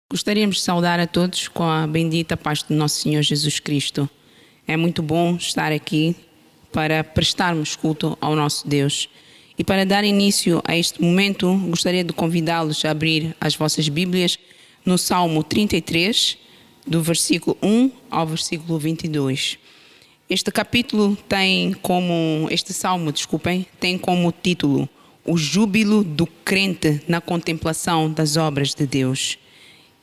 Gostaríamos de saudar a todos com a bendita paz do nosso Senhor Jesus Cristo. É muito bom estar aqui para prestarmos culto ao nosso Deus. E para dar início a este momento, gostaria de convidá-los a abrir as vossas Bíblias no Salmo 33, do versículo 1 ao versículo 22. Este salmo, tem como título O Júbilo do Crente na Contemplação das Obras de Deus.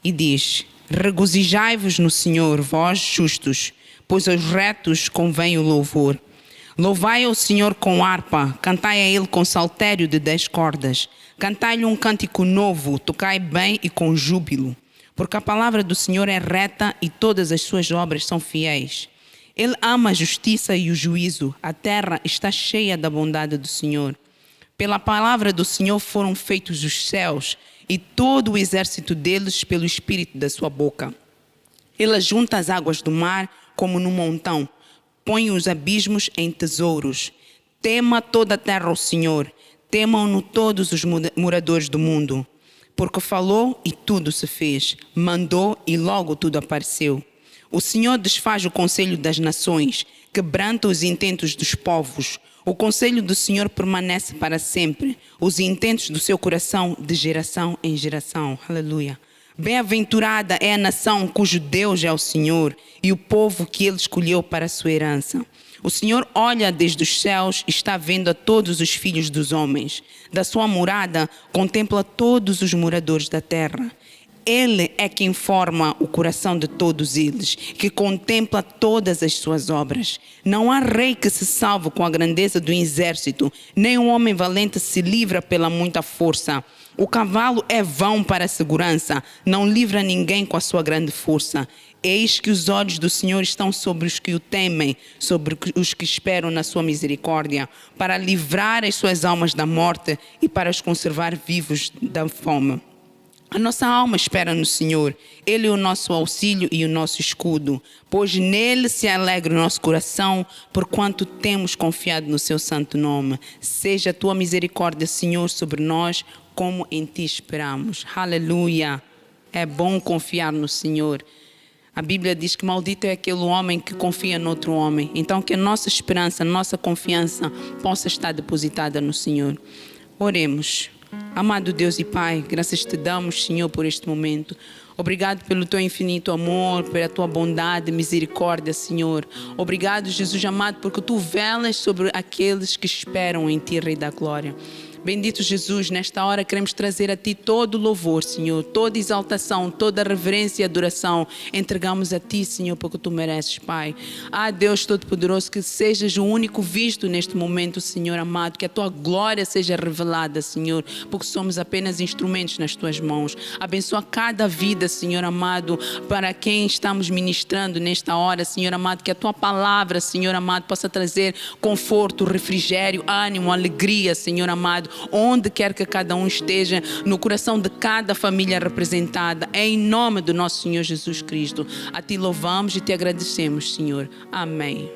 E diz: regozijai-vos no Senhor, vós justos, pois aos retos convém o louvor. Louvai ao Senhor com harpa, cantai a Ele com saltério de 10 cordas. Cantai-lhe um cântico novo, tocai bem e com júbilo. Porque a palavra do Senhor é reta e todas as suas obras são fiéis. Ele ama a justiça e o juízo, a terra está cheia da bondade do Senhor. Pela palavra do Senhor foram feitos os céus, e todo o exército deles pelo espírito da sua boca. Ele ajunta as águas do mar como num montão, põe os abismos em tesouros. Tema toda a terra ao Senhor, temam-no todos os moradores do mundo. Porque falou e tudo se fez, mandou e logo tudo apareceu. O Senhor desfaz o conselho das nações, quebranta os intentos dos povos. O conselho do Senhor permanece para sempre, os intentos do seu coração de geração em geração. Aleluia. Bem-aventurada é a nação cujo Deus é o Senhor e o povo que Ele escolheu para a sua herança. O Senhor olha desde os céus e está vendo a todos os filhos dos homens. Da sua morada contempla todos os moradores da terra. Ele é quem forma o coração de todos eles, que contempla todas as suas obras. Não há rei que se salve com a grandeza do exército, nem um homem valente se livra pela muita força. O cavalo é vão para a segurança, não livra ninguém com a sua grande força. Eis que os olhos do Senhor estão sobre os que o temem, sobre os que esperam na sua misericórdia, para livrar as suas almas da morte e para os conservar vivos da fome. A nossa alma espera no Senhor, Ele é o nosso auxílio e o nosso escudo, pois nele se alegra o nosso coração, porquanto temos confiado no seu santo nome. Seja a tua misericórdia, Senhor, sobre nós, como em ti esperamos. Aleluia! É bom confiar no Senhor. A Bíblia diz que maldito é aquele homem que confia noutro homem. Então que a nossa esperança, a nossa confiança possa estar depositada no Senhor. Oremos. Amado Deus e Pai, graças te damos, Senhor, por este momento. Obrigado pelo teu infinito amor, pela tua bondade e misericórdia, Senhor. Obrigado, Jesus amado, porque tu velas sobre aqueles que esperam em ti, Rei da Glória. Bendito Jesus, nesta hora queremos trazer a Ti todo louvor, Senhor, toda exaltação, toda reverência e adoração. Entregamos a Ti, Senhor, porque Tu mereces, Pai. Deus Todo-Poderoso, que sejas o único visto neste momento, Senhor amado, que a Tua glória seja revelada, Senhor, porque somos apenas instrumentos nas Tuas mãos. Abençoa cada vida, Senhor amado, para quem estamos ministrando nesta hora, Senhor amado, que a Tua palavra, Senhor amado, possa trazer conforto, refrigério, ânimo, alegria, Senhor amado, onde quer que cada um esteja, no coração de cada família representada, em nome do nosso Senhor Jesus Cristo. A Ti louvamos e Te agradecemos, Senhor. Amém.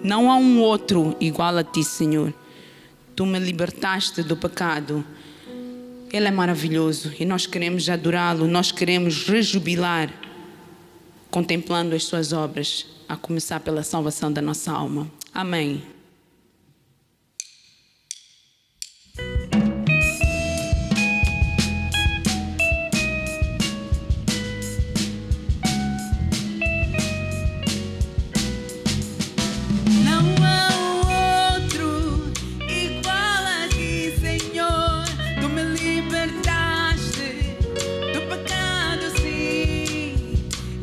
Não há um outro igual a Ti, Senhor. Tu me libertaste do pecado. Ele é maravilhoso e nós queremos adorá-lo, nós queremos rejubilar, contemplando as Suas obras, a começar pela salvação da nossa alma. Amém.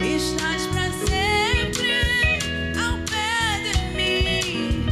Estás para sempre ao pé de mim.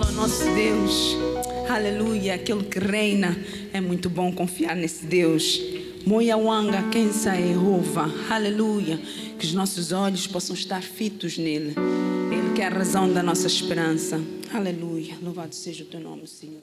o nosso Deus. Aleluia, aquele que reina. É muito bom confiar nesse Deus. Moiawanga, quem sai Jeová. Aleluia. Que os nossos olhos possam estar fitos nele. Ele que é a razão da nossa esperança. Aleluia. Louvado seja o teu nome, Senhor.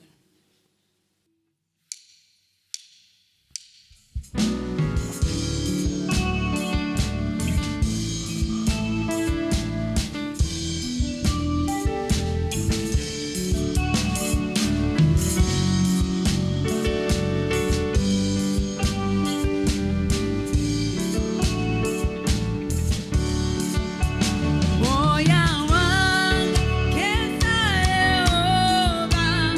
Moya wan, kesa Jehovah.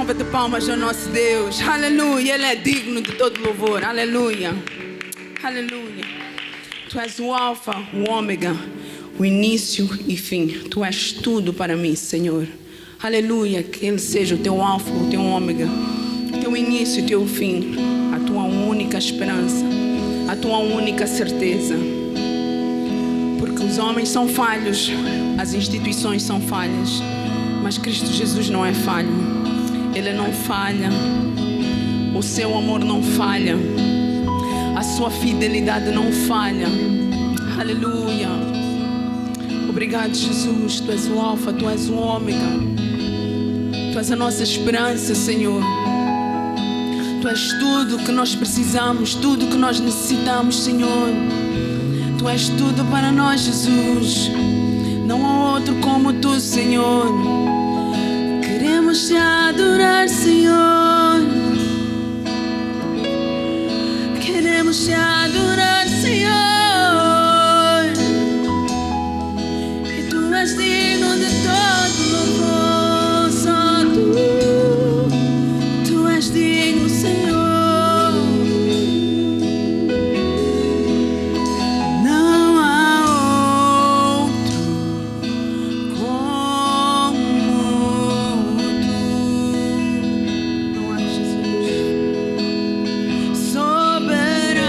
salva de palmas ao nosso Deus. Aleluia. Ele é digno de todo louvor. Aleluia. Aleluia. Tu és o alfa, o ômega, o início e fim. Tu és tudo para mim, Senhor. Aleluia. Que Ele seja o teu alfa, o teu ômega, o teu início e o teu fim. A tua única esperança, a tua única certeza. Porque os homens são falhos, as instituições são falhas, mas Cristo Jesus não é falho. Ele não falha. O seu amor não falha. A sua fidelidade não falha. Aleluia. Obrigado, Jesus. Tu és o alfa, tu és o ômega. Tu és a nossa esperança, Senhor. Tu és tudo que nós precisamos, tudo que nós necessitamos, Senhor. Tu és tudo para nós, Jesus. Não há outro como tu, Senhor. Queremos te adorar, Senhor. Queremos te adorar, Senhor. E tu és digno de todo louvor. Só tu és digno, Senhor. Não há outro como tu. Não há, Jesus. Soberano.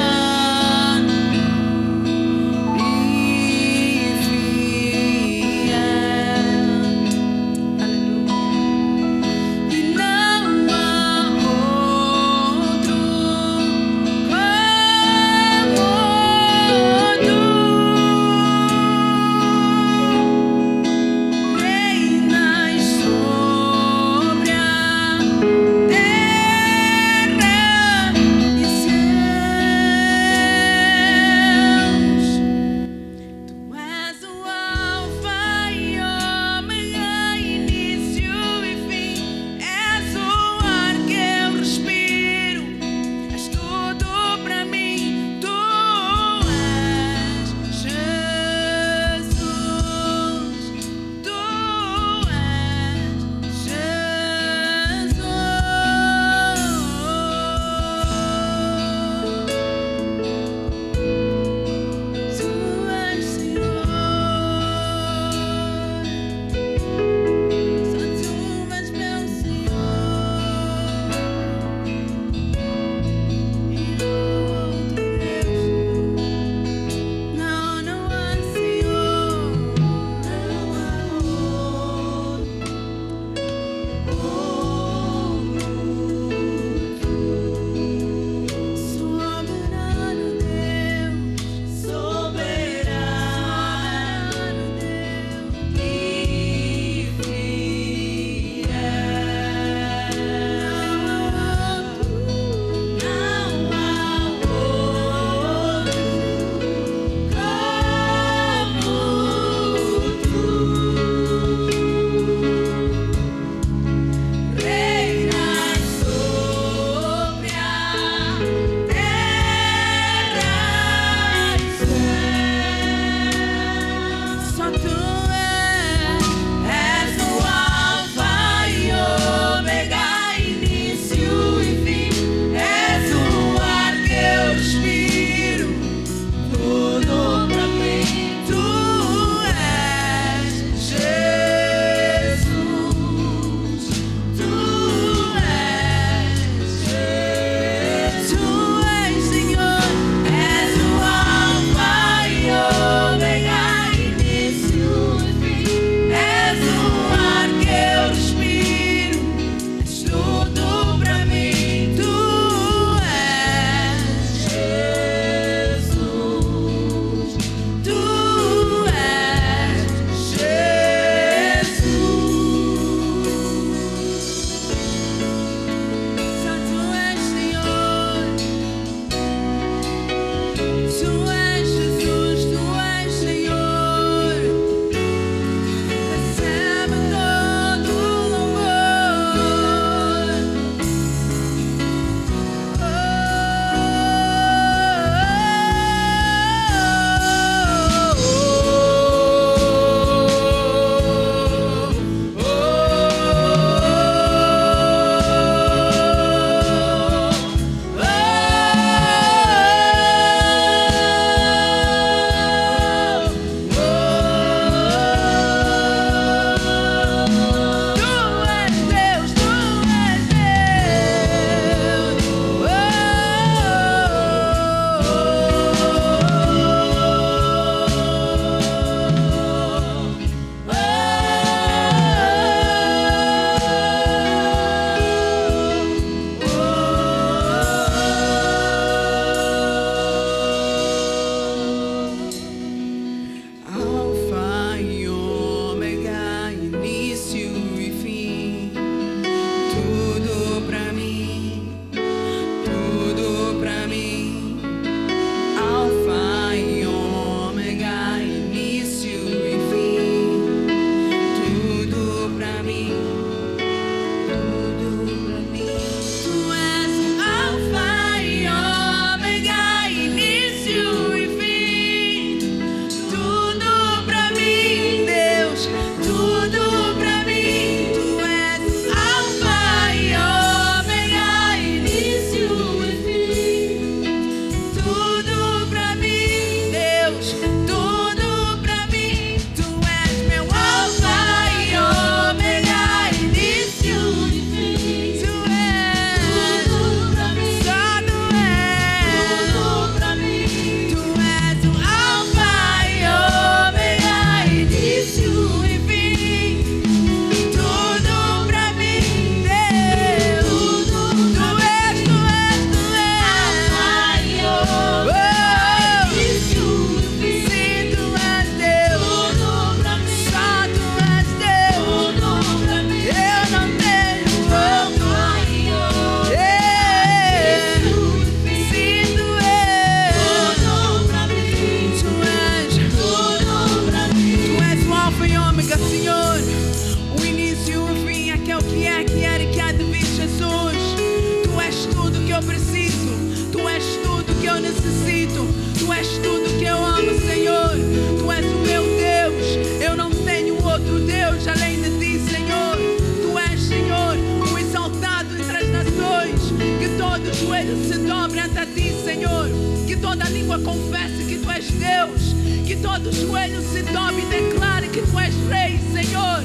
toda língua confesse que Tu és Deus, que todo joelho se dobre e declare que Tu és Rei, Senhor,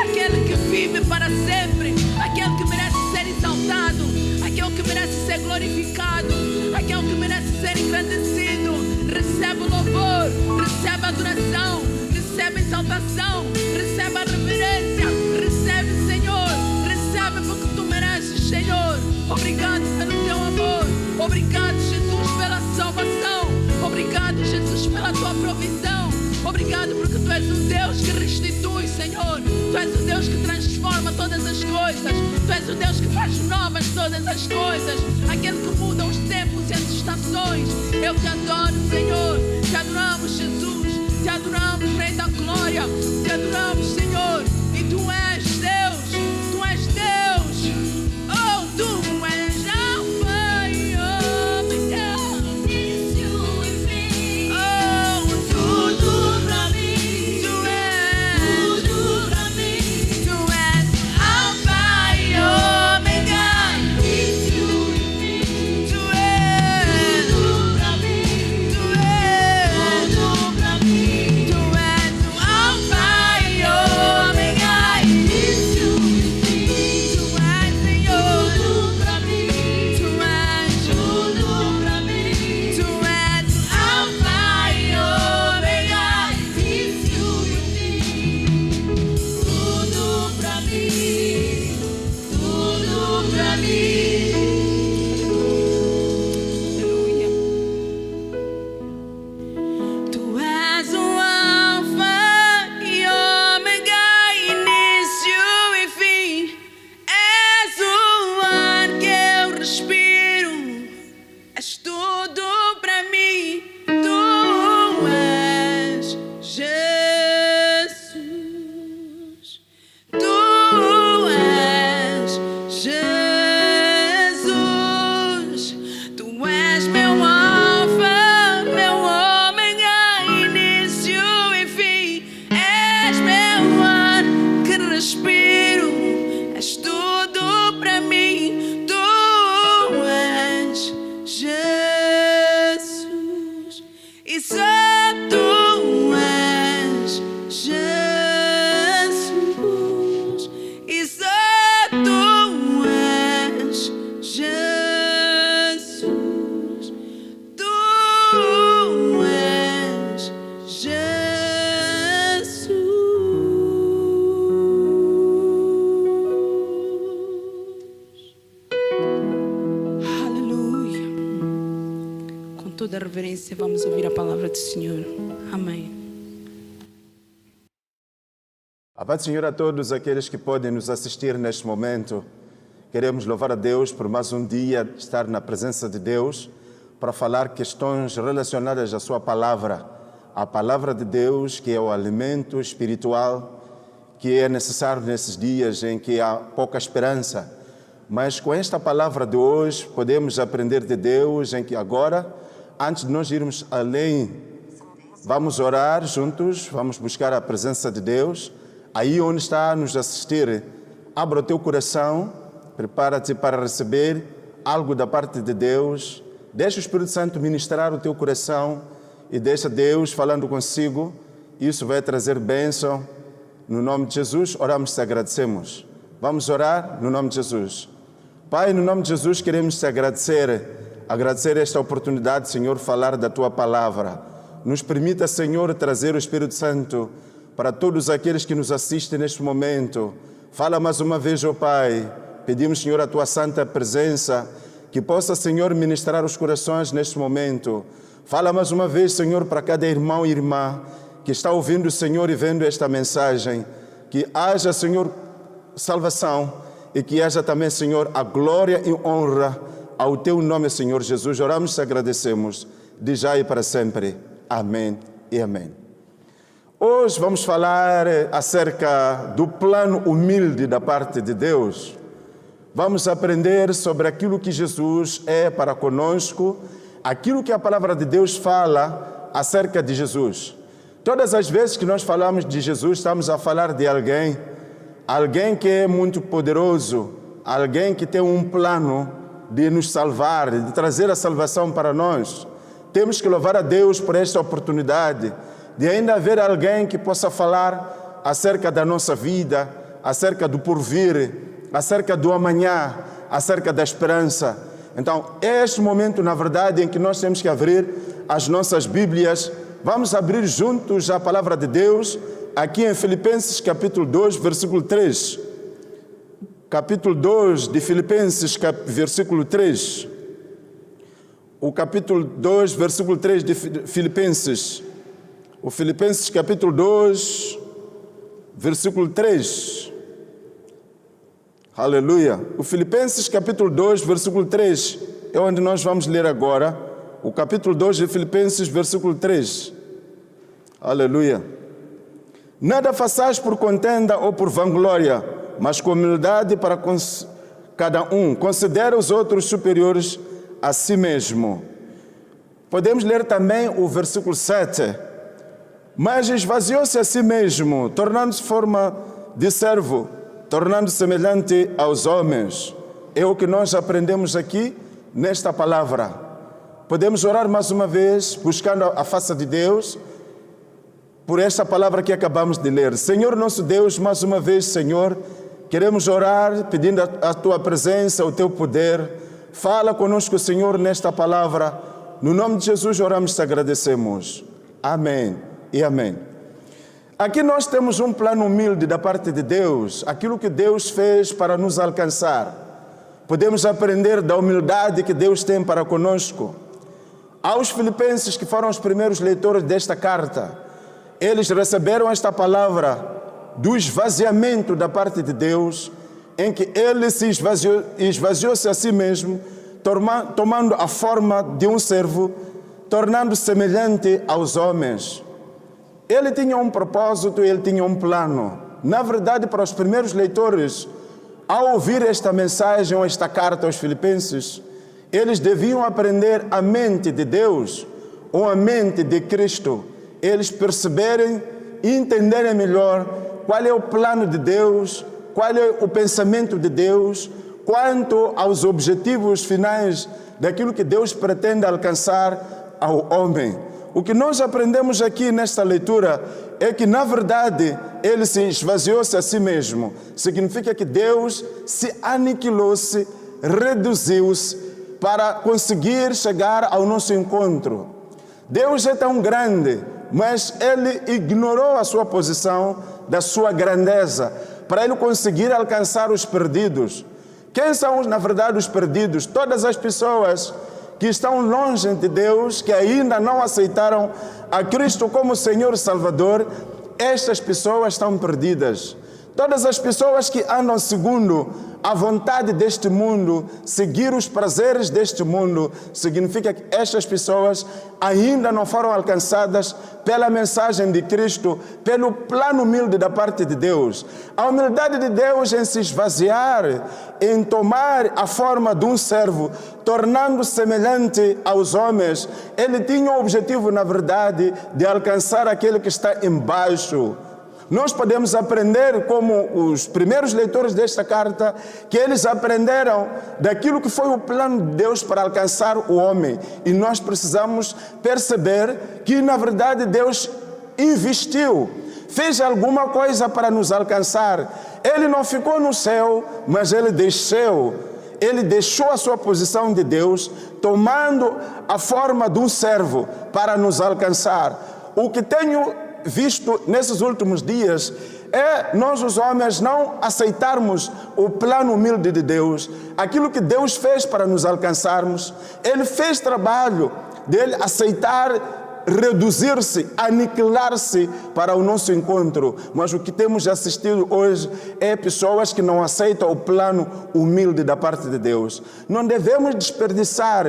aquele que vive para sempre, aquele que merece ser exaltado, aquele que merece ser glorificado, aquele que merece ser engrandecido. Recebe o louvor, recebe a adoração, recebe a exaltação, recebe a reverência, recebe, Senhor, recebe porque Tu mereces, Senhor. Obrigado pelo Teu amor, obrigado, Jesus, pela salvação, obrigado, Jesus, pela Tua provisão, obrigado porque Tu és o Deus que restitui, Senhor. Tu és o Deus que transforma todas as coisas, Tu és o Deus que faz novas todas as coisas, aquele que muda os tempos e as estações. Eu Te adoro, Senhor, Te adoramos, Jesus, Te adoramos, Rei da Glória, Te adoramos, Senhor, e Tu és Deus, Tu és Deus, oh, Tu és Alfa e Ômega, início e fim, oh, tudo pra mim, Tu és, tudo pra mim, Tu és Alfa e Ômega, início e fim, Tu és, tudo pra mim, Tu és, tudo pra mim, Tu és o Alfa e Ômega, início e fim, Tu és, Senhor, tudo pra mim, Tu és tudo pra mim, Tu és o Alfa e Ômega, início e fim, tudo pra mim, tudo pra mim. Aleluia. Tu és o Alfa e Ômega, início e fim. És o ar que eu respiro. És tudo pra mim. Tu és Jesus. Tu és Jesus. Tu és meu Alfa, meu Ômega, início e fim. És meu ar que respiro. És tudo pra mim. Tu és Jesus. E só Tu és Jesus. E só Tu és Jesus. Tu és Jesus. Aleluia. Com toda a reverência, vamos ouvir a palavra do Senhor. Amém. A paz do Senhor a todos aqueles que podem nos assistir neste momento. Queremos louvar a Deus por mais um dia estar na presença de Deus para falar questões relacionadas à sua palavra. A palavra de Deus, que é o alimento espiritual que é necessário nesses dias em que há pouca esperança. Mas com esta palavra de hoje podemos aprender de Deus em que agora, antes de nós irmos além, vamos orar juntos, vamos buscar a presença de Deus. Aí onde está a nos assistir, abra o teu coração, prepara-te para receber algo da parte de Deus. Deixa o Espírito Santo ministrar o teu coração e deixa Deus falando consigo. Isso vai trazer bênção. No nome de Jesus, oramos e te agradecemos. Vamos orar no nome de Jesus. Pai, no nome de Jesus, queremos te agradecer esta oportunidade, Senhor, falar da tua palavra. Nos permita, Senhor, trazer o Espírito Santo para todos aqueles que nos assistem neste momento. Fala mais uma vez, ó Pai. Pedimos, Senhor, a tua santa presença, que possa, Senhor, ministrar os corações neste momento. Fala mais uma vez, Senhor, para cada irmão e irmã que está ouvindo, Senhor, e vendo esta mensagem. Que haja, Senhor, salvação e que haja também, Senhor, a glória e honra ao teu nome, Senhor Jesus. Oramos e te agradecemos, de já e para sempre. Amém e amém. Hoje vamos falar acerca do plano humilde da parte de Deus. Vamos aprender sobre aquilo que Jesus é para conosco, aquilo que a palavra de Deus fala acerca de Jesus. Todas as vezes que nós falamos de Jesus, estamos a falar de alguém que é muito poderoso, alguém que tem um plano de nos salvar, de trazer a salvação para nós. temos que louvar a Deus por esta oportunidade de ainda haver alguém que possa falar acerca da nossa vida, acerca do porvir, acerca do amanhã, acerca da esperança. Então, é este momento, na verdade, em que nós temos que abrir as nossas Bíblias. Vamos abrir juntos a palavra de Deus, aqui em Filipenses capítulo 2, versículo 3. Capítulo 2 de Filipenses, versículo 3. O capítulo 2, versículo 3 de Filipenses. O Filipenses capítulo 2, versículo 3. Aleluia. O Filipenses capítulo 2, versículo 3 é onde nós vamos ler agora. O capítulo 2 de Filipenses, versículo 3. Aleluia. Nada façais por contenda ou por vanglória, mas com humildade para cada um. Considera os outros superiores a si mesmo. Podemos ler também o versículo 7. Mas esvaziou-se a si mesmo, tornando-se forma de servo, tornando-se semelhante aos homens. É o que nós aprendemos aqui nesta palavra. Podemos orar mais uma vez, buscando a face de Deus, por esta palavra que acabamos de ler. Senhor nosso Deus, mais uma vez, Senhor, queremos orar pedindo a Tua presença, o Teu poder. Fala conosco, Senhor, nesta palavra. No nome de Jesus oramos e te agradecemos. Amém e amém. Aqui nós temos um plano humilde da parte de Deus, aquilo que Deus fez para nos alcançar. Podemos aprender da humildade que Deus tem para conosco. Aos filipenses, que foram os primeiros leitores desta carta, eles receberam esta palavra do esvaziamento da parte de Deus, em que ele se esvaziou-se a si mesmo, tomando a forma de um servo, tornando-se semelhante aos homens. Ele tinha um propósito, ele tinha um plano. Na verdade, para os primeiros leitores, ao ouvir esta mensagem ou esta carta aos filipenses, eles deviam aprender a mente de Deus ou a mente de Cristo. Eles perceberem e entenderem melhor qual é o plano de Deus, qual é o pensamento de Deus, quanto aos objetivos finais daquilo que Deus pretende alcançar ao homem. O que nós aprendemos aqui nesta leitura é que, na verdade, ele se esvaziou-se a si mesmo. Significa que Deus se aniquilou-se, reduziu-se para conseguir chegar ao nosso encontro. Deus é tão grande, mas ele ignorou a sua posição, da sua grandeza, para ele conseguir alcançar os perdidos. Quem são, na verdade, os perdidos? Todas as pessoas que estão longe de Deus, que ainda não aceitaram a Cristo como Senhor e Salvador, estas pessoas estão perdidas. Todas as pessoas que andam segundo a vontade deste mundo, seguir os prazeres deste mundo, significa que estas pessoas ainda não foram alcançadas pela mensagem de Cristo, pelo plano humilde da parte de Deus. A humildade de Deus em se esvaziar, em tomar a forma de um servo, tornando-se semelhante aos homens, ele tinha o objetivo, na verdade, de alcançar aquele que está embaixo. Nós podemos aprender, como os primeiros leitores desta carta, que eles aprenderam daquilo que foi o plano de Deus para alcançar o homem. E nós precisamos perceber que, na verdade, Deus investiu, fez alguma coisa para nos alcançar. Ele não ficou no céu, mas ele desceu. Ele deixou a sua posição de Deus, tomando a forma de um servo para nos alcançar. O que tenho visto nesses últimos dias é nós, os homens, não aceitarmos o plano humilde de Deus, aquilo que Deus fez para nos alcançarmos. Ele fez trabalho dele aceitar, reduzir-se, aniquilar-se para o nosso encontro. Mas o que temos assistido hoje é pessoas que não aceitam o plano humilde da parte de Deus. Não devemos desperdiçar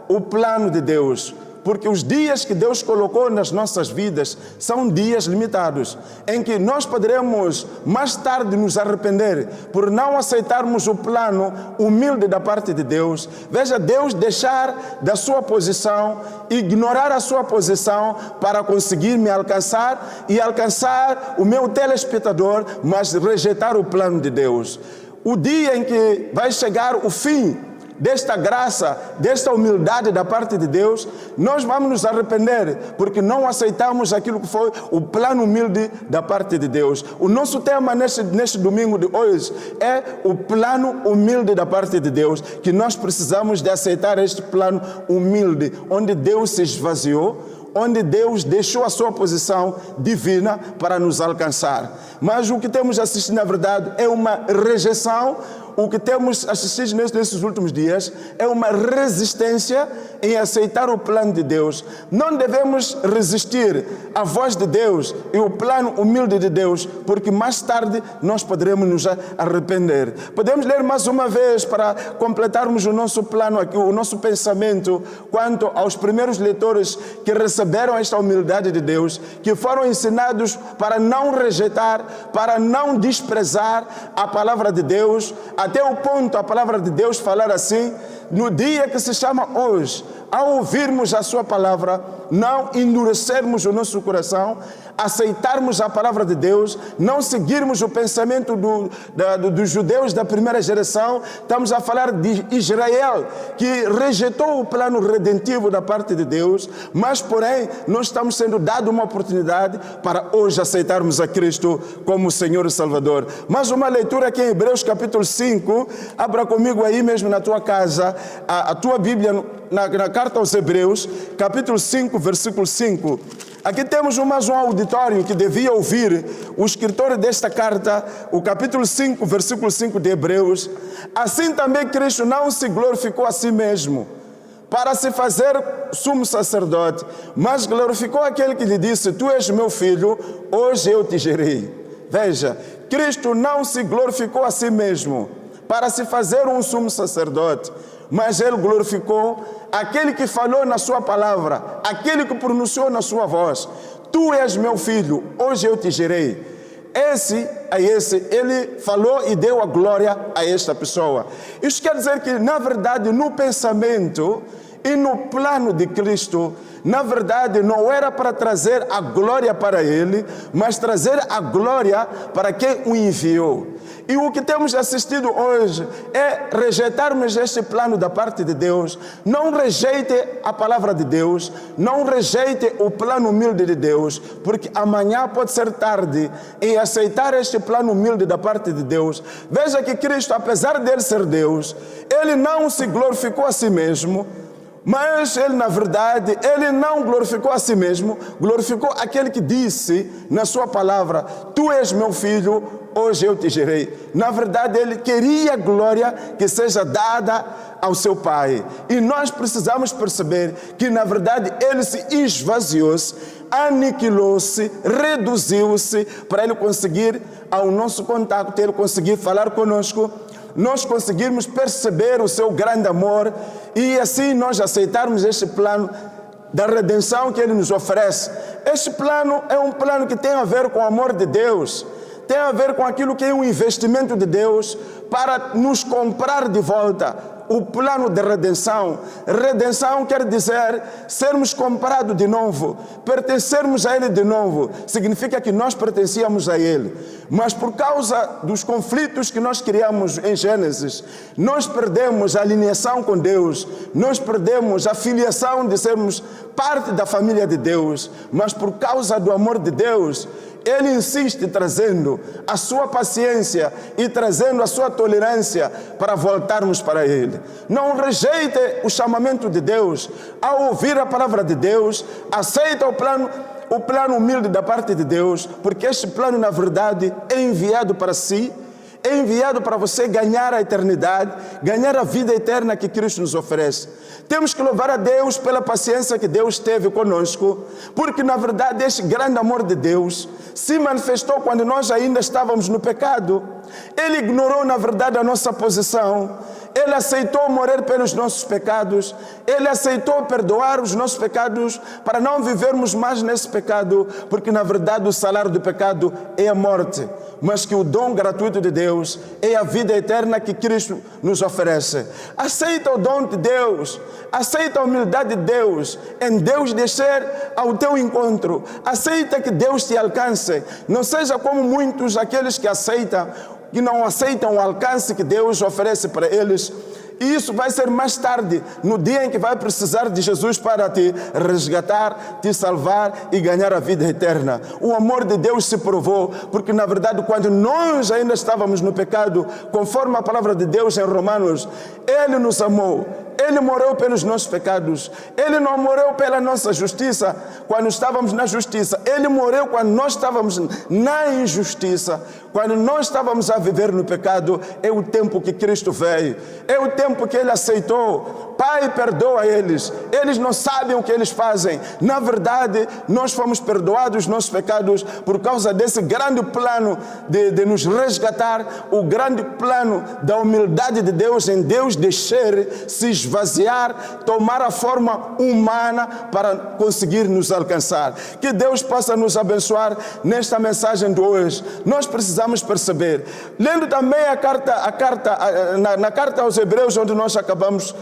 o plano de Deus, porque os dias que Deus colocou nas nossas vidas são dias limitados, em que nós poderemos mais tarde nos arrepender por não aceitarmos o plano humilde da parte de Deus. Veja, Deus deixar da sua posição, ignorar a sua posição para conseguir me alcançar e alcançar o meu telespectador, mas rejeitar o plano de Deus. O dia em que vai chegar o fim desta graça, desta humildade da parte de Deus, nós vamos nos arrepender, porque não aceitamos aquilo que foi o plano humilde da parte de Deus. O nosso tema neste domingo de hoje é o plano humilde da parte de Deus, que nós precisamos de aceitar este plano humilde, onde Deus se esvaziou, onde Deus deixou a sua posição divina para nos alcançar. Mas o que temos assistido, na verdade, é uma rejeição. O que temos assistido nesses últimos dias é uma resistência em aceitar o plano de Deus. Não devemos resistir à voz de Deus e o plano humilde de Deus, porque mais tarde nós poderemos nos arrepender. Podemos ler mais uma vez para completarmos o nosso plano aqui, o nosso pensamento quanto aos primeiros leitores que receberam esta humildade de Deus, que foram ensinados para não rejeitar, para não desprezar a palavra de Deus, até o ponto a palavra de Deus falar assim: no dia que se chama hoje, ao ouvirmos a sua palavra, não endurecermos o nosso coração, aceitarmos a palavra de Deus, não seguirmos o pensamento dos judeus da primeira geração. Estamos a falar de Israel, que rejeitou o plano redentivo da parte de Deus, mas porém nós estamos sendo dado uma oportunidade para hoje aceitarmos a Cristo como Senhor e Salvador. Mais uma leitura aqui em Hebreus capítulo 5, abra comigo aí mesmo na tua casa, a tua Bíblia, na carta aos Hebreus, capítulo 5, versículo 5. Aqui temos mais um auditório que devia ouvir o escritor desta carta, o capítulo 5, versículo 5 de Hebreus. Assim também Cristo não se glorificou a si mesmo para se fazer sumo sacerdote, mas glorificou aquele que lhe disse: tu és meu filho, hoje eu te gerei. Veja, Cristo não se glorificou a si mesmo para se fazer um sumo sacerdote, mas Ele glorificou aquele que falou na sua palavra, aquele que pronunciou na sua voz: tu és meu filho, hoje eu te gerei. Ele falou e deu a glória a esta pessoa. Isso quer dizer que, na verdade, no pensamento e no plano de Cristo, na verdade, não era para trazer a glória para Ele, mas trazer a glória para quem o enviou. E o que temos assistido hoje é rejeitarmos este plano da parte de Deus. Não rejeite a palavra de Deus, não rejeite o plano humilde de Deus, porque amanhã pode ser tarde em aceitar este plano humilde da parte de Deus. Veja que Cristo, apesar de Ele ser Deus, Ele não se glorificou a si mesmo, mas Ele, na verdade, Ele não glorificou a si mesmo, glorificou aquele que disse na sua palavra: tu és meu filho, hoje eu te gerei. Na verdade, Ele queria a glória que seja dada ao seu Pai. E nós precisamos perceber que, na verdade, Ele se esvaziou-se, aniquilou-se, reduziu-se, para Ele conseguir ao nosso contato, Ele conseguir falar conosco, nós conseguirmos perceber o seu grande amor e assim nós aceitarmos este plano da redenção que Ele nos oferece. Este plano é um plano que tem a ver com o amor de Deus, tem a ver com aquilo que é um investimento de Deus para nos comprar de volta. O plano de redenção. Redenção quer dizer sermos comprados de novo, pertencermos a Ele de novo. Significa que nós pertencíamos a Ele, mas por causa dos conflitos que nós criamos em Gênesis, nós perdemos a alineação com Deus, nós perdemos a filiação de sermos parte da família de Deus. Mas por causa do amor de Deus, Ele insiste trazendo a sua paciência e trazendo a sua tolerância para voltarmos para Ele. Não rejeite o chamamento de Deus. Ao ouvir a palavra de Deus, aceita o plano humilde da parte de Deus, porque este plano, na verdade, é enviado para si, é enviado para você ganhar a eternidade, ganhar a vida eterna que Cristo nos oferece. Temos que louvar a Deus pela paciência que Deus teve conosco, porque na verdade este grande amor de Deus se manifestou quando nós ainda estávamos no pecado. Ele ignorou na verdade a nossa posição, Ele aceitou morrer pelos nossos pecados, Ele aceitou perdoar os nossos pecados para não vivermos mais nesse pecado, porque na verdade o salário do pecado é a morte, mas que o dom gratuito de Deus é a vida eterna que Cristo nos oferece. Aceita o dom de Deus, aceita a humildade de Deus, em Deus descer ao teu encontro. Aceita que Deus te alcance. Não seja como muitos, aqueles que não aceitam o alcance que Deus oferece para eles. E isso vai ser mais tarde, no dia em que vai precisar de Jesus para te resgatar, te salvar e ganhar a vida eterna. O amor de Deus se provou, porque na verdade quando nós ainda estávamos no pecado, conforme a palavra de Deus em Romanos, Ele nos amou. Ele morreu pelos nossos pecados. Ele não morreu pela nossa justiça quando estávamos na justiça. Ele morreu quando nós estávamos na injustiça. Quando nós estávamos a viver no pecado, é o tempo que Cristo veio. É o tempo que Ele aceitou. Pai, perdoa eles. Eles não sabem o que eles fazem. Na verdade, nós fomos perdoados os nossos pecados por causa desse grande plano de nos resgatar, o grande plano da humildade de Deus em Deus descer, se esvaziar, tomar a forma humana para conseguir nos alcançar. Que Deus possa nos abençoar nesta mensagem de hoje. Nós precisamos perceber. Lendo também na carta aos Hebreus, onde nós acabamos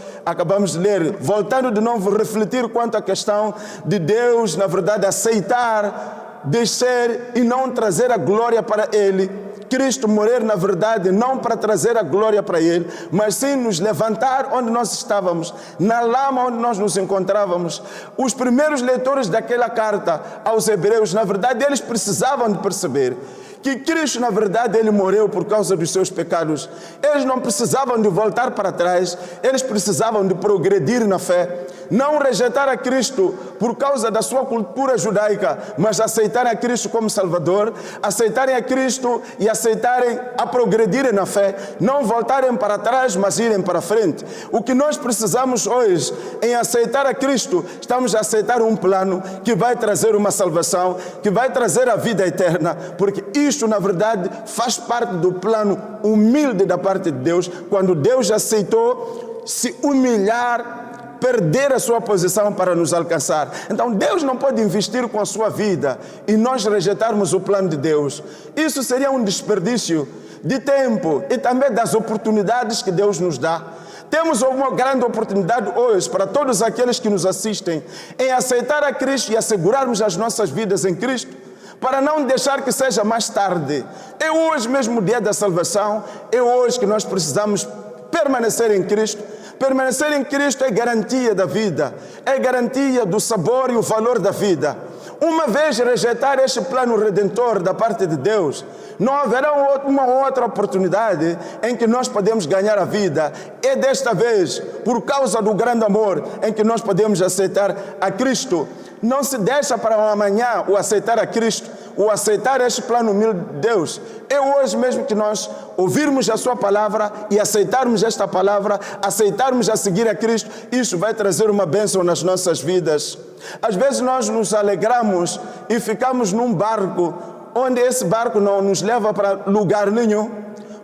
de ler, voltando de novo, refletir quanto à questão de Deus, na verdade, aceitar, descer e não trazer a glória para Ele. Cristo morrer, na verdade, não para trazer a glória para Ele, mas sim nos levantar onde nós estávamos, na lama onde nós nos encontrávamos. Os primeiros leitores daquela carta aos Hebreus, na verdade, eles precisavam de perceber que Cristo, na verdade, Ele morreu por causa dos seus pecados. Eles não precisavam de voltar para trás, eles precisavam de progredir na fé. Não rejeitar a Cristo por causa da sua cultura judaica, mas aceitarem a Cristo como Salvador, aceitarem a Cristo e aceitarem a progredirem na fé, não voltarem para trás, mas irem para frente. O que nós precisamos hoje em aceitar a Cristo, estamos a aceitar um plano que vai trazer uma salvação, que vai trazer a vida eterna, porque isto, na verdade, faz parte do plano humilde da parte de Deus, quando Deus aceitou se humilhar, perder a sua posição para nos alcançar. Então Deus não pode investir com a sua vida e nós rejeitarmos o plano de Deus. Isso seria um desperdício de tempo e também das oportunidades que Deus nos dá. Temos uma grande oportunidade hoje para todos aqueles que nos assistem em aceitar a Cristo e assegurarmos as nossas vidas em Cristo, para não deixar que seja mais tarde. É hoje mesmo o dia da salvação, é hoje que nós precisamos permanecer em Cristo. Permanecer em Cristo é garantia da vida, é garantia do sabor e o valor da vida. Uma vez rejeitar este plano redentor da parte de Deus, não haverá uma outra oportunidade em que nós podemos ganhar a vida. É desta vez, por causa do grande amor, em que nós podemos aceitar a Cristo. Não se deixa para o amanhã o aceitar a Cristo, o aceitar este plano humilde de Deus. É hoje mesmo que nós ouvirmos a sua palavra e aceitarmos esta palavra, aceitarmos a seguir a Cristo, isso vai trazer uma bênção nas nossas vidas. Às vezes nós nos alegramos e ficamos num barco, onde esse barco não nos leva para lugar nenhum.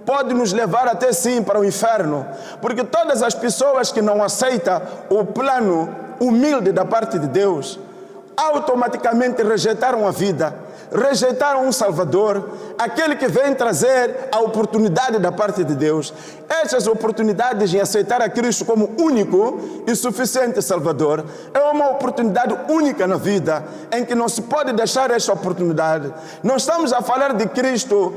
Pode nos levar até sim para o inferno, porque todas as pessoas que não aceitam o plano humilde da parte de Deus, automaticamente rejeitaram a vida, rejeitaram um Salvador, aquele que vem trazer a oportunidade da parte de Deus. Estas oportunidades em aceitar a Cristo como único e suficiente Salvador é uma oportunidade única na vida, em que não se pode deixar esta oportunidade. Não estamos a falar de Cristo,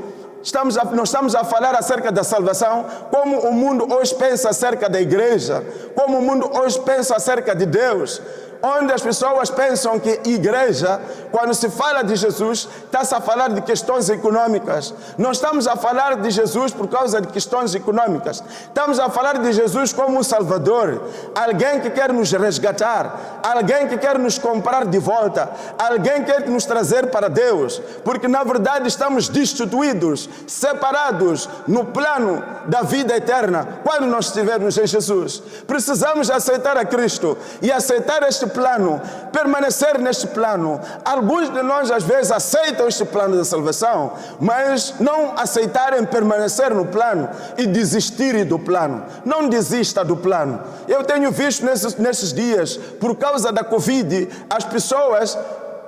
nós estamos a falar acerca da salvação, como o mundo hoje pensa acerca da igreja, como o mundo hoje pensa acerca de Deus. Onde as pessoas pensam que igreja, quando se fala de Jesus, está-se a falar de questões econômicas. Não estamos a falar de Jesus por causa de questões econômicas. Estamos a falar de Jesus como um Salvador, alguém que quer nos resgatar, alguém que quer nos comprar de volta, alguém que quer nos trazer para Deus, porque na verdade estamos destituídos, separados no plano da vida eterna quando nós estivermos em Jesus. Precisamos aceitar a Cristo e aceitar este plano, permanecer neste plano. Alguns de nós às vezes aceitam este plano da salvação, mas não aceitarem permanecer no plano e desistirem do plano. Não desista do plano. Eu tenho visto nesses dias, por causa da Covid, as pessoas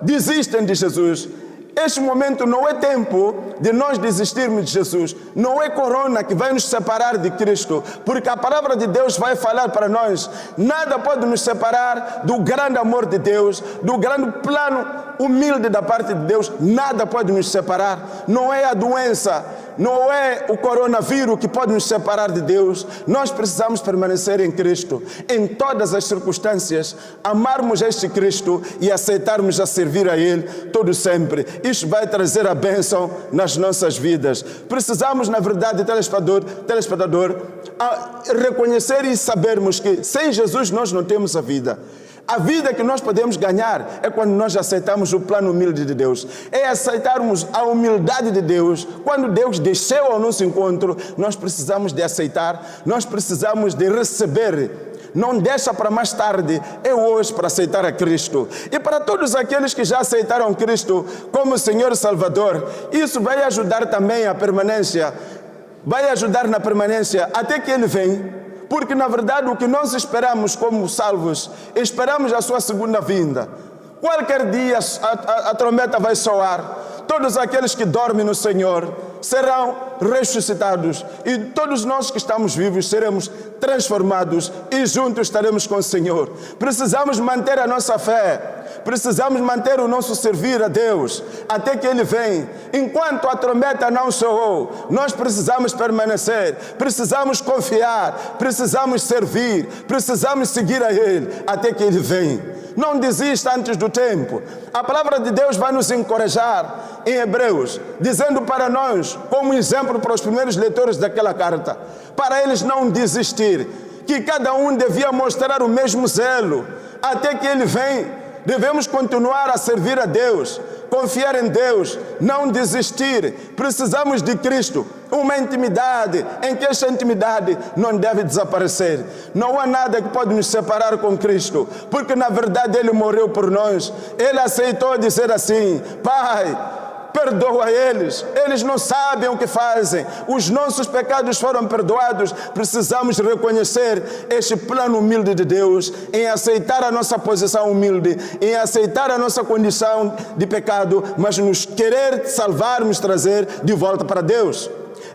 desistem de Jesus. Este momento não é tempo de nós desistirmos de Jesus. Não é corona que vai nos separar de Cristo, porque a palavra de Deus vai falar para nós. Nada pode nos separar do grande amor de Deus, do grande plano humilde da parte de Deus. Nada pode nos separar. Não é a doença, não é o coronavírus que pode nos separar de Deus. Nós precisamos permanecer em Cristo, em todas as circunstâncias, amarmos este Cristo e aceitarmos a servir a Ele todo sempre. Isto vai trazer a bênção nas nossas vidas. Precisamos, na verdade, telespectador, reconhecer e sabermos que sem Jesus nós não temos a vida. A vida que nós podemos ganhar é quando nós aceitamos o plano humilde de Deus. É aceitarmos a humildade de Deus. Quando Deus desceu ao nosso encontro, nós precisamos de aceitar, nós precisamos de receber. Não deixa para mais tarde, é hoje para aceitar a Cristo. E para todos aqueles que já aceitaram Cristo como Senhor e Salvador, isso vai ajudar também a permanência, vai ajudar na permanência até que Ele venha. Porque, na verdade, o que nós esperamos como salvos, esperamos a sua segunda vinda. Qualquer dia a trombeta vai soar. Todos aqueles que dormem no Senhor serão ressuscitados. E todos nós que estamos vivos seremos transformados e juntos estaremos com o Senhor. Precisamos manter a nossa fé. Precisamos manter o nosso servir a Deus até que Ele venha. Enquanto a trombeta não soou, nós precisamos permanecer, precisamos confiar, precisamos servir, precisamos seguir a Ele até que Ele venha. Não desista antes do tempo. A palavra de Deus vai nos encorajar em Hebreus, dizendo para nós, como exemplo para os primeiros leitores daquela carta, para eles não desistir, que cada um devia mostrar o mesmo zelo até que Ele venha. Devemos continuar a servir a Deus, confiar em Deus, não desistir. Precisamos de Cristo, uma intimidade em que esta intimidade não deve desaparecer. Não há nada que pode nos separar com Cristo, porque na verdade Ele morreu por nós. Ele aceitou dizer assim: Pai, perdoa eles não sabem o que fazem. Os nossos pecados foram perdoados. Precisamos reconhecer este plano humilde de Deus, em aceitar a nossa posição humilde, em aceitar a nossa condição de pecado, mas nos querer salvar, nos trazer de volta para Deus.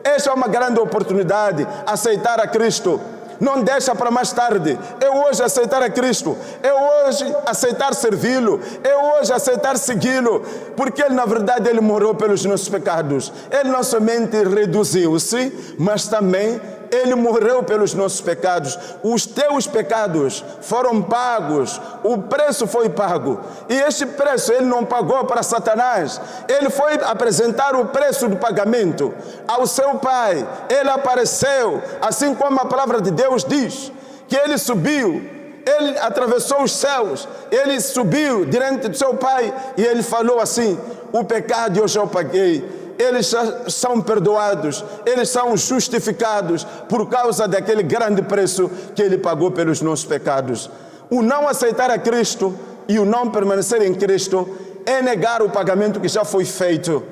Esta é uma grande oportunidade, aceitar a Cristo. Não deixa para mais tarde. É hoje aceitar a Cristo. É hoje aceitar servi-lo. É hoje aceitar segui-lo. Porque Ele, na verdade, Ele morreu pelos nossos pecados. Ele não somente reduziu-se, mas também Ele morreu pelos nossos pecados. Os teus pecados foram pagos. O preço foi pago. E este preço Ele não pagou para Satanás. Ele foi apresentar o preço do pagamento ao seu Pai. Ele apareceu, assim como a palavra de Deus diz, que Ele subiu, Ele atravessou os céus, Ele subiu diante do seu Pai e Ele falou assim: o pecado eu já o paguei. Eles são perdoados, eles são justificados por causa daquele grande preço que Ele pagou pelos nossos pecados. O não aceitar a Cristo e o não permanecer em Cristo é negar o pagamento que já foi feito.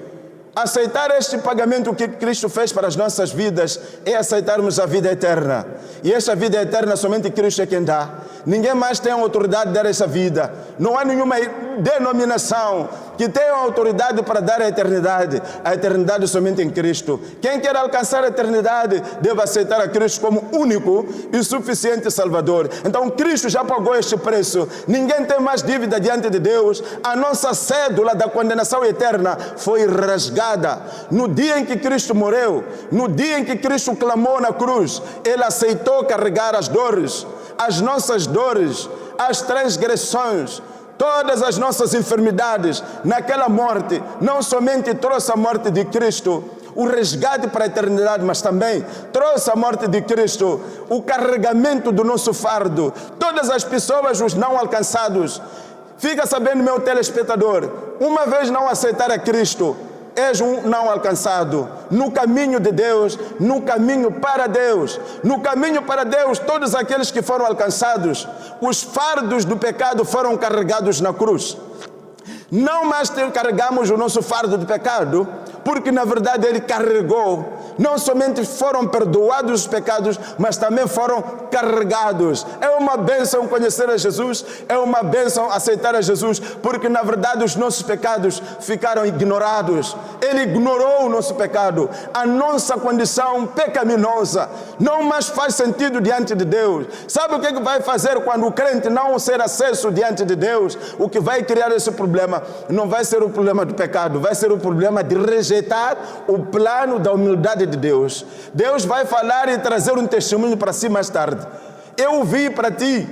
Aceitar este pagamento que Cristo fez para as nossas vidas é aceitarmos a vida eterna. E esta vida eterna somente Cristo é quem dá. Ninguém mais tem a autoridade de dar essa vida. Não há nenhuma denominação que tenha a autoridade para dar a eternidade. A eternidade somente em Cristo. Quem quer alcançar a eternidade deve aceitar a Cristo como único e suficiente Salvador. Então Cristo já pagou este preço. Ninguém tem mais dívida diante de Deus. A nossa cédula da condenação eterna foi rasgada. No dia em que Cristo morreu, no dia em que Cristo clamou na cruz, Ele aceitou carregar as dores, as nossas dores, as transgressões, todas as nossas enfermidades. Naquela morte, não somente trouxe a morte de Cristo, o resgate para a eternidade, mas também trouxe a morte de Cristo, o carregamento do nosso fardo. Todas as pessoas, os não alcançados, fica sabendo, meu telespectador, uma vez não aceitar a Cristo, és um não alcançado. No caminho de Deus, no caminho para Deus, no caminho para Deus, todos aqueles que foram alcançados, os fardos do pecado foram carregados na cruz. Não mais carregamos o nosso fardo de pecado, porque na verdade Ele carregou. Não somente foram perdoados os pecados, mas também foram carregados. É uma bênção conhecer a Jesus, é uma bênção aceitar a Jesus, porque na verdade os nossos pecados ficaram ignorados. Ele ignorou o nosso pecado, a nossa condição pecaminosa não mais faz sentido diante de Deus. Sabe o que vai fazer quando o crente não ser acesso diante de Deus? O que vai criar esse problema não vai ser o problema do pecado, vai ser o problema de rejeição rejeitar o plano da humildade de Deus. Deus vai falar e trazer um testemunho para si mais tarde. Eu vi para ti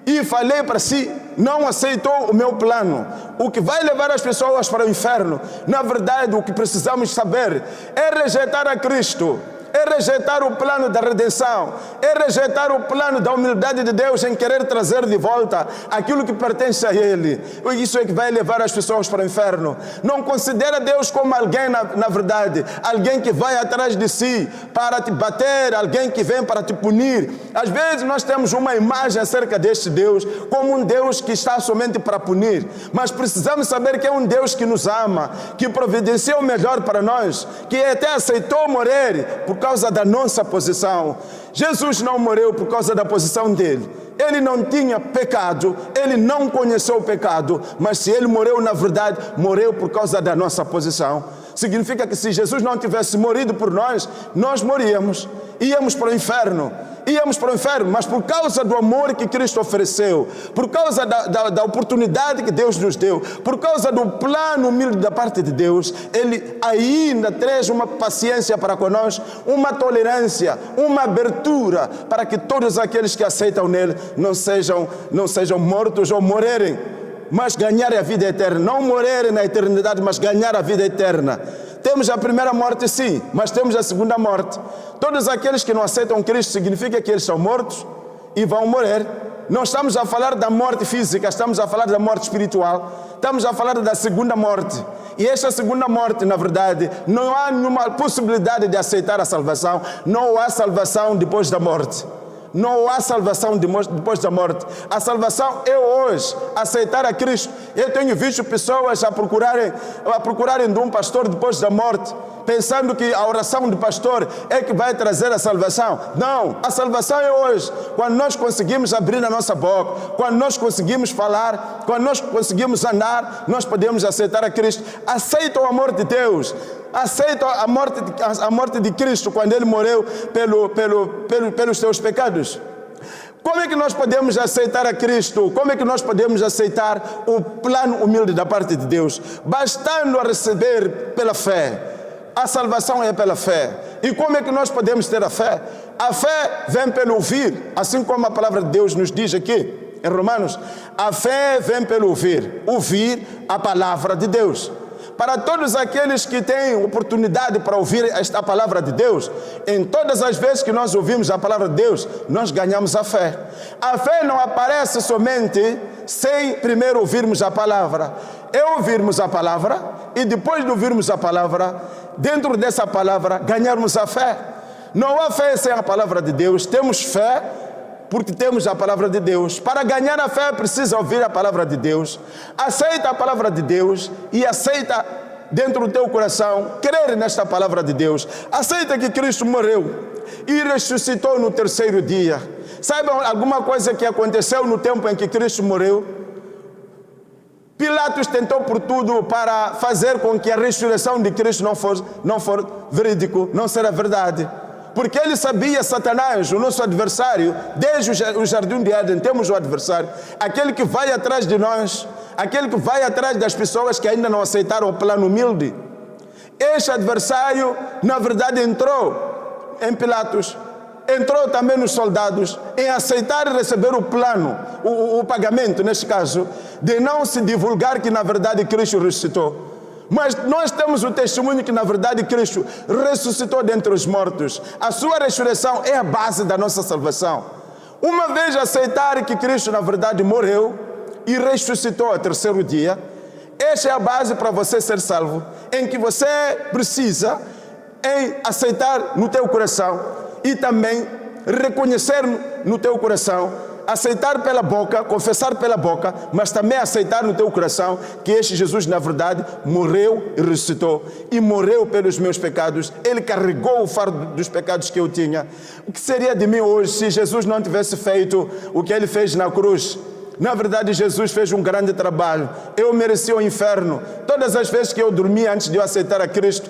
e falei para si, não aceitou o meu plano. O que vai levar as pessoas para o inferno, na verdade, o que precisamos saber é rejeitar a Cristo. É rejeitar o plano da redenção, é rejeitar o plano da humildade de Deus em querer trazer de volta aquilo que pertence a Ele. Isso é que vai levar as pessoas para o inferno. Não considera Deus como alguém, na verdade, alguém que vai atrás de si para te bater, alguém que vem para te punir. Às vezes nós temos uma imagem acerca deste Deus como um Deus que está somente para punir, mas precisamos saber que é um Deus que nos ama, que providencia o melhor para nós, que até aceitou morrer por causa da nossa posição. Jesus não morreu por causa da posição dele. Ele não tinha pecado, ele não conheceu o pecado, mas se ele morreu, na verdade, morreu por causa da nossa posição. Significa que se Jesus não tivesse morrido por nós, nós moríamos, íamos para o inferno. Mas por causa do amor que Cristo ofereceu, por causa da oportunidade que Deus nos deu, por causa do plano humilde da parte de Deus, Ele ainda traz uma paciência para conosco, uma tolerância, uma abertura para que todos aqueles que aceitam nele não sejam mortos ou morrerem, mas ganharem a vida eterna. Não morrerem na eternidade, mas ganhar a vida eterna. Temos a primeira morte, sim, mas temos a segunda morte. Todos aqueles que não aceitam Cristo, significa que eles são mortos e vão morrer. Não estamos a falar da morte física, estamos a falar da morte espiritual. Estamos a falar da segunda morte. E esta segunda morte, na verdade, não há nenhuma possibilidade de aceitar a salvação. Não há salvação depois da morte. Não há salvação depois da morte. A salvação é hoje, aceitar a Cristo. Eu tenho visto pessoas a procurarem de um pastor depois da morte, pensando que a oração do pastor é que vai trazer a salvação. Não, a salvação é hoje. Quando nós conseguimos abrir a nossa boca, quando nós conseguimos falar, quando nós conseguimos andar, nós podemos aceitar a Cristo. Aceita o amor de Deus. Aceita a morte de Cristo quando Ele morreu pelos teus pecados. Como é que nós podemos aceitar a Cristo? Como é que nós podemos aceitar o plano humilde da parte de Deus? Bastando a receber pela fé. A salvação é pela fé. E como é que nós podemos ter a fé? A fé vem pelo ouvir, assim como a palavra de Deus nos diz aqui em Romanos. A fé vem pelo ouvir a palavra de Deus. Para todos aqueles que têm oportunidade para ouvir esta palavra de Deus, em todas as vezes que nós ouvimos a palavra de Deus, nós ganhamos a fé. A fé não aparece somente sem primeiro ouvirmos a palavra. É ouvirmos a palavra e depois de ouvirmos a palavra, dentro dessa palavra, ganharmos a fé. Não há fé sem a palavra de Deus. Temos fé porque temos a palavra de Deus. Para ganhar a fé, precisa ouvir a palavra de Deus. Aceita a palavra de Deus e aceita dentro do teu coração crer nesta palavra de Deus. Aceita que Cristo morreu e ressuscitou no terceiro dia. Saibam alguma coisa que aconteceu no tempo em que Cristo morreu? Pilatos tentou por tudo para fazer com que a ressurreição de Cristo não for verídico, não será verdade. Porque ele sabia, Satanás, o nosso adversário, desde o jardim de Éden, temos o adversário, aquele que vai atrás de nós, aquele que vai atrás das pessoas que ainda não aceitaram o plano humilde. Este adversário, na verdade, entrou em Pilatos, entrou também nos soldados, em aceitar e receber o plano, o pagamento, neste caso, de não se divulgar que, na verdade, Cristo ressuscitou. Mas nós temos o testemunho que, na verdade, Cristo ressuscitou dentre os mortos. A sua ressurreição é a base da nossa salvação. Uma vez aceitar que Cristo, na verdade, morreu e ressuscitou ao terceiro dia, esta é a base para você ser salvo, em que você precisa aceitar no teu coração e também reconhecer no teu coração, aceitar pela boca, confessar pela boca, mas também aceitar no teu coração que este Jesus, na verdade, morreu e ressuscitou. E morreu pelos meus pecados. Ele carregou o fardo dos pecados que eu tinha. O que seria de mim hoje se Jesus não tivesse feito o que Ele fez na cruz? Na verdade, Jesus fez um grande trabalho. Eu merecia o inferno. Todas as vezes que eu dormia antes de eu aceitar a Cristo,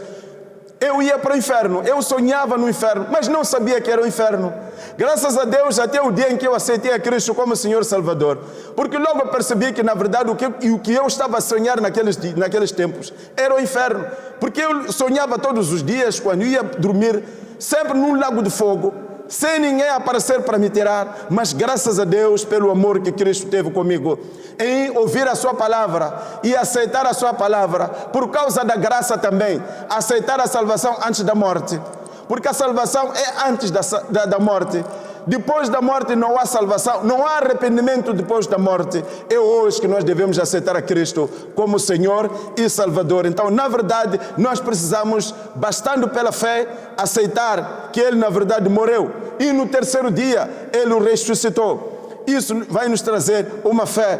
eu ia para o inferno, eu sonhava no inferno, mas não sabia que era o inferno. Graças a Deus, até o dia em que eu aceitei a Cristo como Senhor Salvador, porque logo eu percebi que na verdade o que eu estava a sonhar naqueles tempos era o inferno, porque eu sonhava todos os dias, quando ia dormir, sempre num lago de fogo, sem ninguém aparecer para me tirar, mas graças a Deus pelo amor que Cristo teve comigo, em ouvir a sua palavra e aceitar a sua palavra, por causa da graça também, aceitar a salvação antes da morte, porque a salvação é antes da morte. Depois da morte não há salvação, não há arrependimento depois da morte. É hoje que nós devemos aceitar a Cristo como Senhor e Salvador. Então, na verdade, nós precisamos, bastando pela fé, aceitar que Ele, na verdade, morreu. E no terceiro dia, Ele o ressuscitou. Isso vai nos trazer uma fé.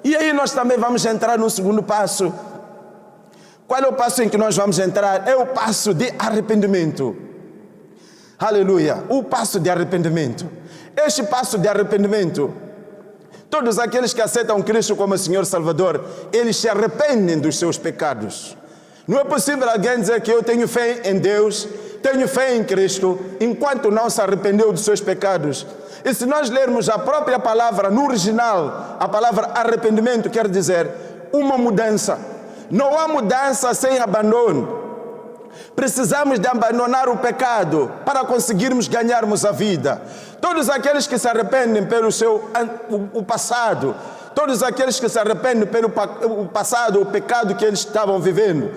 E aí nós também vamos entrar no segundo passo. Qual é o passo em que nós vamos entrar? É o passo de arrependimento. Aleluia, o passo de arrependimento. Este passo de arrependimento, todos aqueles que aceitam Cristo como Senhor Salvador, eles se arrependem dos seus pecados. Não é possível alguém dizer que eu tenho fé em Deus, tenho fé em Cristo, enquanto não se arrependeu dos seus pecados. E se nós lermos a própria palavra no original, a palavra arrependimento quer dizer uma mudança. Não há mudança sem abandono. Precisamos de abandonar o pecado para conseguirmos ganharmos a vida. Todos aqueles que se arrependem pelo o passado, todos aqueles que se arrependem pelo o passado, o pecado que eles estavam vivendo,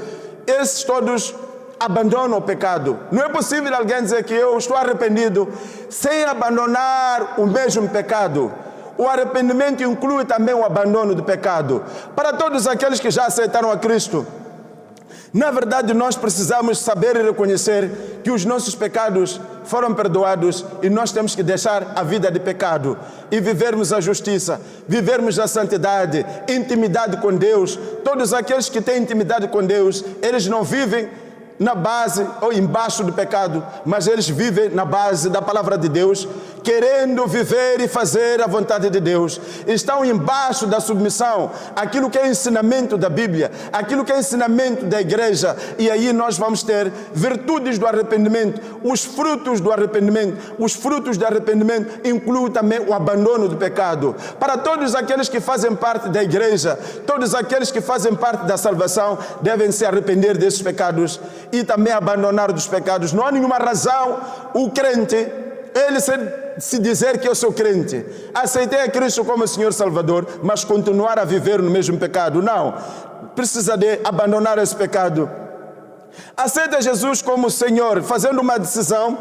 esses todos abandonam o pecado. Não é possível alguém dizer que eu estou arrependido sem abandonar o mesmo pecado. O arrependimento inclui também o abandono do pecado. Para todos aqueles que já aceitaram a Cristo, na verdade, nós precisamos saber e reconhecer que os nossos pecados foram perdoados e nós temos que deixar a vida de pecado e vivermos a justiça, vivermos a santidade, intimidade com Deus. Todos aqueles que têm intimidade com Deus, eles não vivem na base ou embaixo do pecado, mas eles vivem na base da palavra de Deus, querendo viver e fazer a vontade de Deus. Estão embaixo da submissão, aquilo que é ensinamento da Bíblia, aquilo que é ensinamento da igreja, e aí nós vamos ter virtudes do arrependimento, os frutos do arrependimento. Os frutos do arrependimento incluem também o abandono do pecado. Para todos aqueles que fazem parte da igreja, todos aqueles que fazem parte da salvação, devem se arrepender desses pecados e também abandonar dos pecados. Não há nenhuma razão o crente, ele se dizer que eu sou crente, aceitei a Cristo como Senhor Salvador, mas continuar a viver no mesmo pecado. Não, precisa de abandonar esse pecado. Aceita Jesus como Senhor, fazendo uma decisão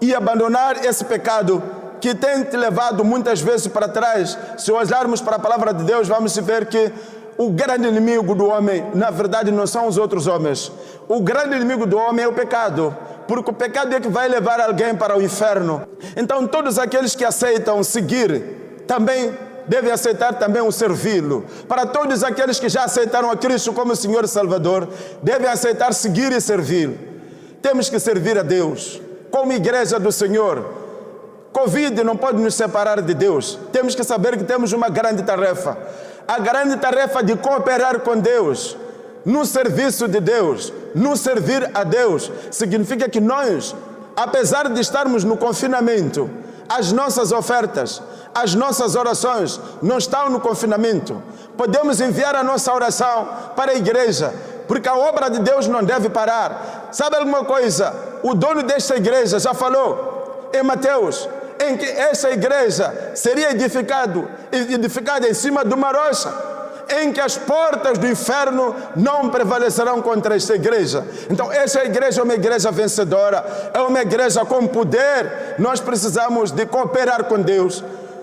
e abandonar esse pecado que tem te levado muitas vezes para trás. Se olharmos para a palavra de Deus, vamos ver que o grande inimigo do homem, na verdade, não são os outros homens. O grande inimigo do homem é o pecado, porque o pecado é que vai levar alguém para o inferno. Então, todos aqueles que aceitam seguir, também devem aceitar também o servi-lo. Para todos aqueles que já aceitaram a Cristo como Senhor e Salvador, devem aceitar seguir e servir. Temos que servir a Deus, como igreja do Senhor. Covid não pode nos separar de Deus. Temos que saber que temos uma grande tarefa. A grande tarefa de cooperar com Deus, no serviço de Deus, no servir a Deus, significa que nós, apesar de estarmos no confinamento, as nossas ofertas, as nossas orações não estão no confinamento. Podemos enviar a nossa oração para a igreja, porque a obra de Deus não deve parar. Sabe alguma coisa? O dono desta igreja já falou em Mateus, em que essa igreja seria edificada em cima de uma rocha, em que as portas do inferno não prevalecerão contra esta igreja. Então, essa igreja é uma igreja vencedora, é uma igreja com poder. Nós precisamos de cooperar com Deus,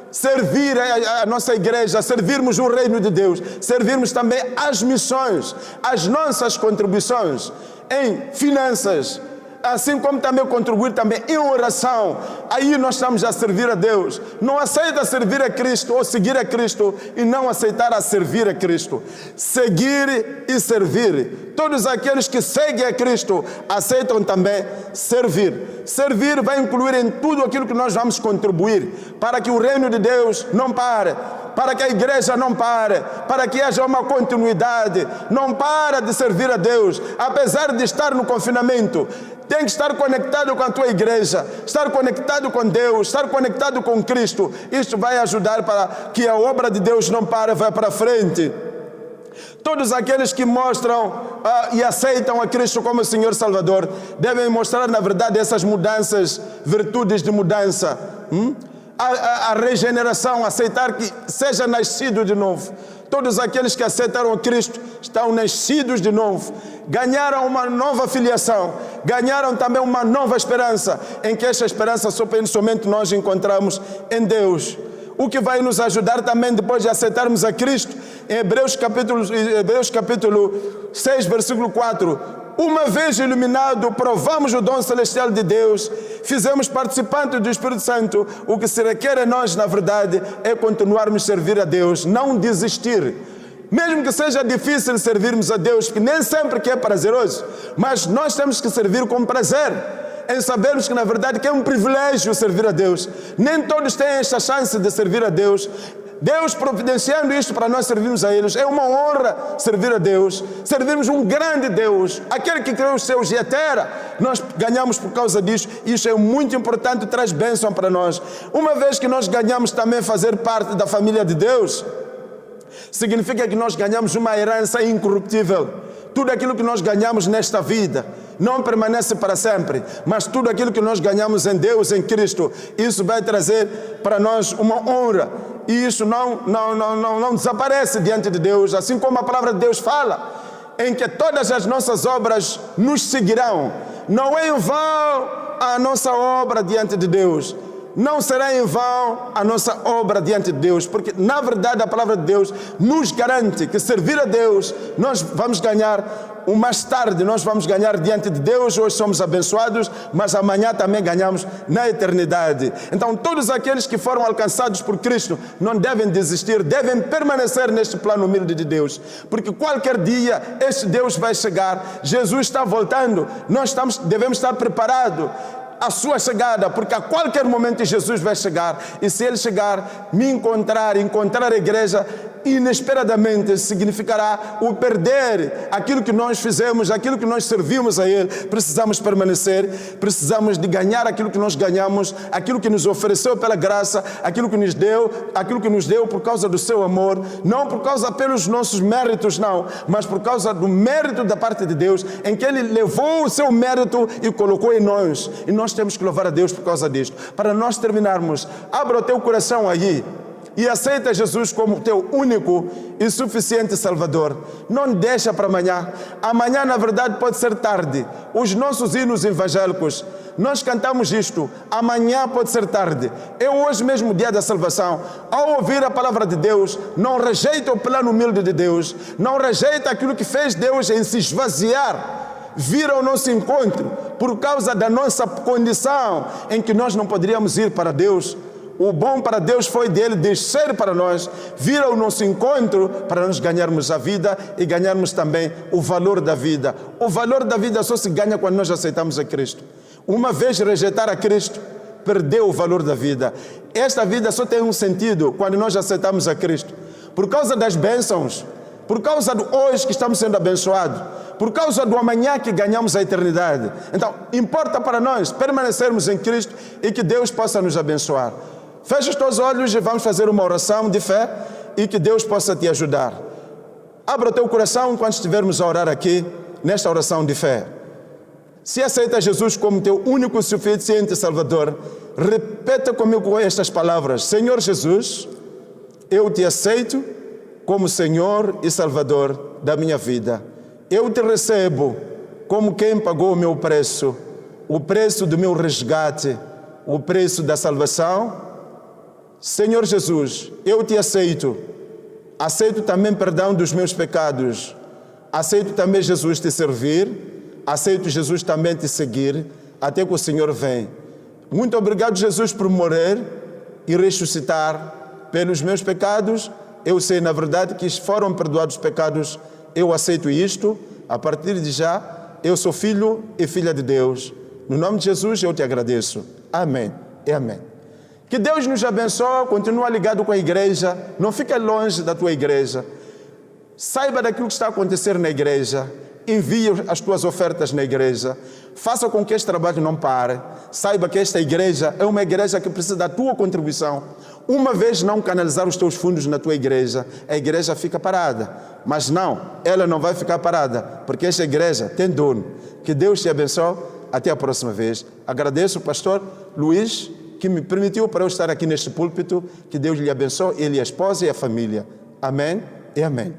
servir a nossa igreja, servirmos o reino de Deus, servirmos também as missões, as nossas contribuições em finanças, assim como também contribuir também em oração. Aí nós estamos a servir a Deus. Não aceita servir a Cristo ou seguir a Cristo e não aceitar a servir a Cristo. Seguir e servir. Todos aqueles que seguem a Cristo aceitam também servir. Servir vai incluir em tudo aquilo que nós vamos contribuir para que o reino de Deus não pare, para que a igreja não pare, para que haja uma continuidade. Não para de servir a Deus, apesar de estar no confinamento. Tem que estar conectado com a tua igreja, estar conectado com Deus, estar conectado com Cristo. Isto vai ajudar para que a obra de Deus não pare, vá para frente. Todos aqueles que mostram e aceitam a Cristo como Senhor Salvador devem mostrar, na verdade, essas mudanças, virtudes de mudança. A regeneração, aceitar que seja nascido de novo. Todos aqueles que aceitaram Cristo estão nascidos de novo. Ganharam uma nova filiação, ganharam também uma nova esperança, em que esta esperança somente nós encontramos em Deus. O que vai nos ajudar também depois de aceitarmos a Cristo, em Hebreus capítulo 6, versículo 4. Uma vez iluminado, provamos o dom celestial de Deus, fizemos participantes do Espírito Santo. O que se requer a nós, na verdade, é continuarmos a servir a Deus, não desistir. Mesmo que seja difícil servirmos a Deus, que nem sempre que é prazeroso, mas nós temos que servir com prazer, em sabermos que, na verdade, que é um privilégio servir a Deus. Nem todos têm esta chance de servir a Deus. Deus providenciando isto para nós servirmos a eles. É uma honra servir a Deus, servirmos um grande Deus, aquele que criou os céus e a terra. Nós ganhamos por causa disso. Isso é muito importante, traz bênção para nós. Uma vez que nós ganhamos também fazer parte da família de Deus, significa que nós ganhamos uma herança incorruptível. Tudo aquilo que nós ganhamos nesta vida não permanece para sempre, mas tudo aquilo que nós ganhamos em Deus, em Cristo, isso vai trazer para nós uma honra. E isso não desaparece diante de Deus, assim como a palavra de Deus fala, em que todas as nossas obras nos seguirão. Não é em vão a nossa obra diante de Deus. Não será em vão a nossa obra diante de Deus, porque na verdade a palavra de Deus nos garante que servir a Deus nós vamos ganhar mais tarde, nós vamos ganhar diante de Deus. Hoje somos abençoados, mas amanhã também ganhamos na eternidade. Então todos aqueles que foram alcançados por Cristo não devem desistir, devem permanecer neste plano humilde de Deus, porque qualquer dia este Deus vai chegar. Jesus está voltando, nós devemos estar preparados a sua chegada, porque a qualquer momento Jesus vai chegar, e se Ele chegar, encontrar a igreja, inesperadamente significará o perder aquilo que nós fizemos, aquilo que nós servimos a Ele. Precisamos permanecer, precisamos de ganhar aquilo que nós ganhamos, aquilo que nos ofereceu pela graça, aquilo que nos deu por causa do seu amor, não por causa pelos nossos méritos, não, mas por causa do mérito da parte de Deus, em que Ele levou o seu mérito e colocou em nós, e nós temos que louvar a Deus por causa disto. Para nós terminarmos, abra o teu coração aí e aceita Jesus como teu único e suficiente Salvador. Não deixa para amanhã. Amanhã, na verdade, pode ser tarde. Os nossos hinos evangélicos, nós cantamos isto: amanhã pode ser tarde. É hoje mesmo o dia da salvação. Ao ouvir a palavra de Deus, não rejeita o plano humilde de Deus, não rejeita aquilo que fez Deus em se esvaziar, vir ao nosso encontro por causa da nossa condição em que nós não poderíamos ir para Deus. O bom para Deus foi dele descer para nós, vir ao nosso encontro para nós ganharmos a vida e ganharmos também o valor da vida. O valor da vida só se ganha quando nós aceitamos a Cristo. Uma vez rejeitar a Cristo, perdeu o valor da vida. Esta vida só tem um sentido quando nós aceitamos a Cristo. Por causa das bênçãos, por causa do hoje que estamos sendo abençoados, por causa do amanhã que ganhamos a eternidade. Então, importa para nós permanecermos em Cristo e que Deus possa nos abençoar. Feche os teus olhos e vamos fazer uma oração de fé e que Deus possa te ajudar. Abra o teu coração enquanto estivermos a orar aqui, nesta oração de fé. Se aceita Jesus como teu único e suficiente Salvador, repita comigo com estas palavras: Senhor Jesus, eu te aceito como Senhor e Salvador da minha vida. Eu te recebo como quem pagou o meu preço, o preço do meu resgate, o preço da salvação. Senhor Jesus, eu te aceito. Aceito também perdão dos meus pecados. Aceito também, Jesus, te servir. Aceito, Jesus, também te seguir até que o Senhor venha. Muito obrigado, Jesus, por morrer e ressuscitar pelos meus pecados. Eu sei, na verdade, que foram perdoados os pecados. Eu aceito isto. A partir de já, eu sou filho e filha de Deus. No nome de Jesus, eu te agradeço. Amém e amém. Que Deus nos abençoe, continua ligado com a igreja, não fica longe da tua igreja. Saiba daquilo que está a acontecer na igreja, envie as tuas ofertas na igreja, faça com que este trabalho não pare. Saiba que esta igreja é uma igreja que precisa da tua contribuição. Uma vez não canalizar os teus fundos na tua igreja, a igreja fica parada. Mas não, ela não vai ficar parada, porque esta igreja tem dono. Que Deus te abençoe. Até a próxima vez. Agradeço o pastor Luiz, que me permitiu para eu estar aqui neste púlpito. Que Deus lhe abençoe, ele, a esposa e a família. Amém e amém.